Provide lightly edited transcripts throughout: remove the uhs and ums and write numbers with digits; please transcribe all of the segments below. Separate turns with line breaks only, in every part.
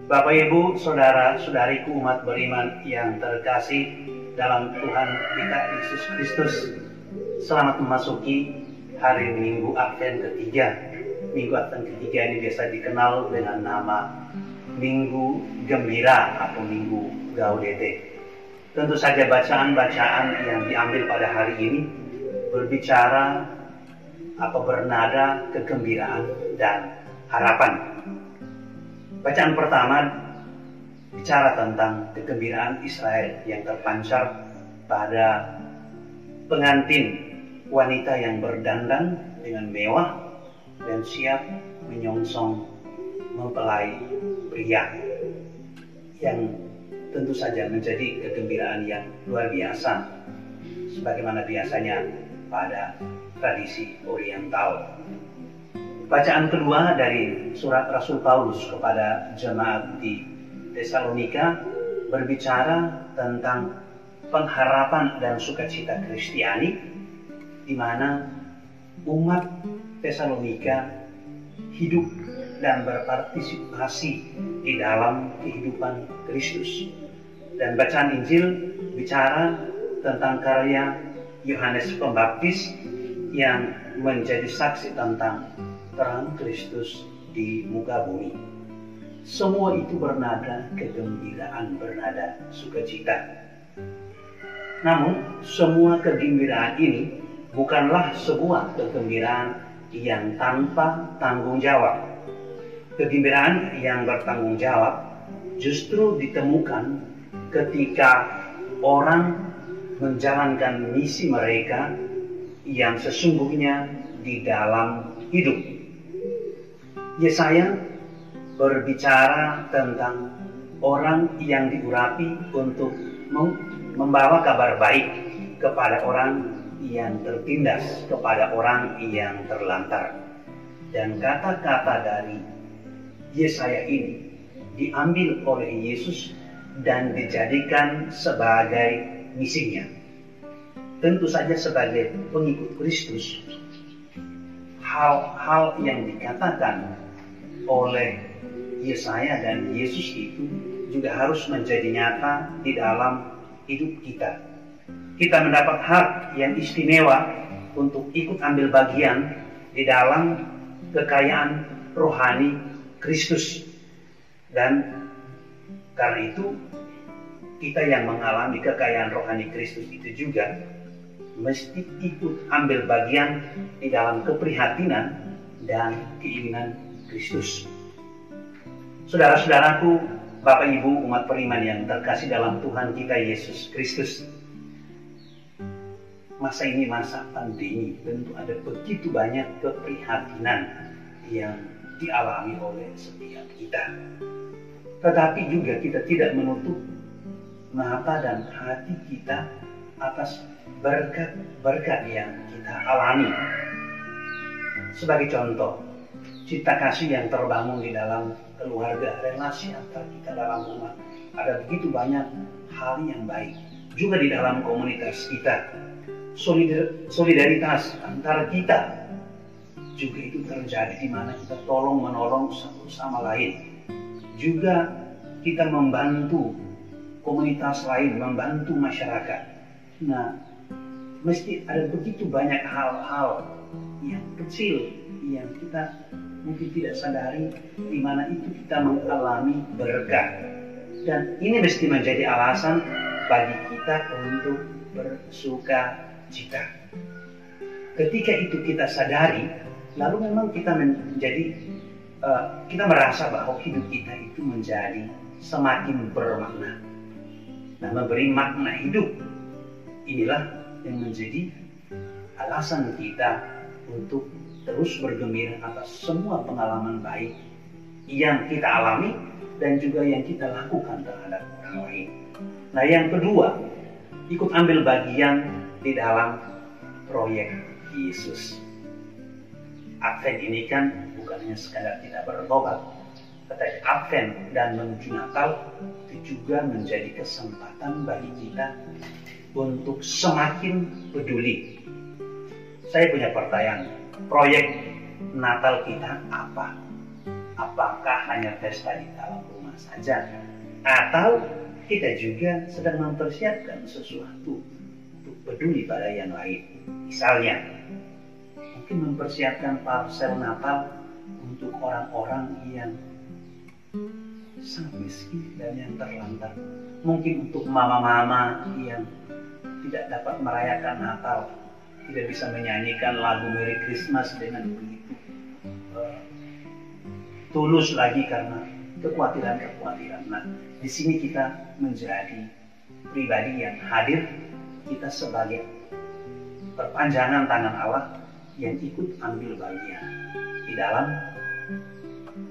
Bapak, Ibu, saudara-saudariku umat beriman yang terkasih dalam Tuhan kita Yesus Kristus, selamat memasuki hari Minggu Advent ketiga. Minggu Advent ketiga ini biasa dikenal dengan nama Minggu Gembira atau Minggu Gaudete. Tentu saja bacaan-bacaan yang diambil pada hari ini berbicara atau bernada kegembiraan dan harapan. Bacaan pertama bicara tentang kegembiraan Israel yang terpancar pada pengantin wanita yang berdandan dengan mewah dan siap menyongsong mempelai pria, yang tentu saja menjadi kegembiraan yang luar biasa sebagaimana biasanya pada tradisi Oriental. Bacaan kedua dari surat Rasul Paulus kepada jemaat di Tesalonika berbicara tentang pengharapan dan sukacita Kristiani, di mana umat Tesalonika hidup dan berpartisipasi di dalam kehidupan Kristus. Dan bacaan Injil bicara tentang karya Yohanes Pembaptis yang menjadi saksi tentang terang Kristus di muka bumi. Semua itu bernada kegembiraan, bernada sukacita. Namun, semua kegembiraan ini bukanlah sebuah kegembiraan yang tanpa tanggung jawab. Kegembiraan yang bertanggung jawab justru ditemukan ketika orang menjalankan misi mereka yang sesungguhnya di dalam hidup. Yesaya berbicara tentang orang yang diurapi untuk membawa kabar baik kepada orang yang tertindas, kepada orang yang terlantar. Dan kata-kata dari Yesaya ini diambil oleh Yesus dan dijadikan sebagai misinya. Tentu saja sebagai pengikut Kristus, hal-hal yang dikatakan oleh Yesaya dan Yesus itu juga harus menjadi nyata di dalam hidup kita. Kita mendapat hak yang istimewa untuk ikut ambil bagian di dalam kekayaan rohani Kristus. Dan karena itu, kita yang mengalami kekayaan rohani Kristus itu juga mesti ikut ambil bagian di dalam keprihatinan dan keinginan Kristus. Saudara-saudaraku, Bapak Ibu umat beriman yang terkasih dalam Tuhan kita Yesus Kristus, masa ini masa pandemi, tentu ada begitu banyak keprihatinan yang dialami oleh setiap kita. Tetapi juga kita tidak menutup mata dan hati kita atas berkat-berkat yang kita alami. Sebagai contoh, cita kasih yang terbangun di dalam keluarga, relasi antar kita dalam rumah. Ada begitu banyak hal yang baik. Juga di dalam komunitas kita, solidaritas antar kita juga itu terjadi, di mana kita tolong menolong satu sama lain. Juga kita membantu komunitas lain, membantu masyarakat. Nah, mesti ada begitu banyak hal-hal yang kecil yang kita mungkin tidak sadari, di mana itu kita mengalami berkat. Dan ini mesti menjadi alasan bagi kita untuk bersuka cita. Ketika itu kita sadari, lalu memang kita kita merasa bahwa hidup kita itu menjadi semakin bermakna. Nah, memberi makna hidup, inilah yang menjadi alasan kita untuk terus bergembira atas semua pengalaman baik yang kita alami dan juga yang kita lakukan terhadap orang lain. Nah, yang kedua, ikut ambil bagian di dalam proyek Yesus. Advent ini kan bukan hanya sekadar kita bertobat, tetapi Advent dan menuju Natal itu juga menjadi kesempatan bagi kita untuk semakin peduli. Saya punya pertanyaan, proyek Natal kita apa? Apakah hanya pesta di dalam rumah saja. Atau kita juga sedang mempersiapkan sesuatu untuk peduli pada yang lain. Misalnya, mungkin mempersiapkan parsel Natal untuk orang-orang yang sangat miskin dan yang terlantar. Mungkin untuk mama-mama yang tidak dapat merayakan Natal, tidak bisa menyanyikan lagu Merry Christmas dengan begitu tulus lagi karena kekhawatiran. Nah, di sini kita menjadi pribadi yang hadir, kita sebagai perpanjangan tangan Allah yang ikut ambil bagian di dalam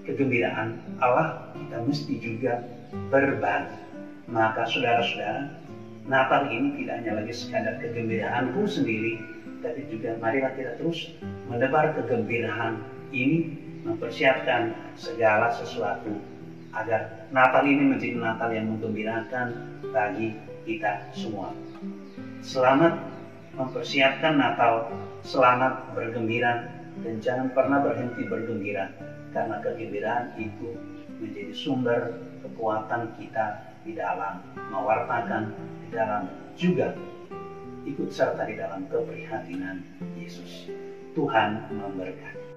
kegembiraan Allah. Kita mesti juga berbagi. Maka saudara-saudara, Natal ini tidak hanya lagi sekadar kegembiraanku sendiri, tapi juga marilah kita terus menebar kegembiraan ini, mempersiapkan segala sesuatu agar Natal ini menjadi Natal yang menggembirakan bagi kita semua. Selamat mempersiapkan Natal, selamat bergembira, dan jangan pernah berhenti bergembira, karena kegembiraan itu menjadi sumber kekuatan kita di dalam mewartakan, di dalam juga ikut serta di dalam keprihatinan Yesus. Tuhan memberkati.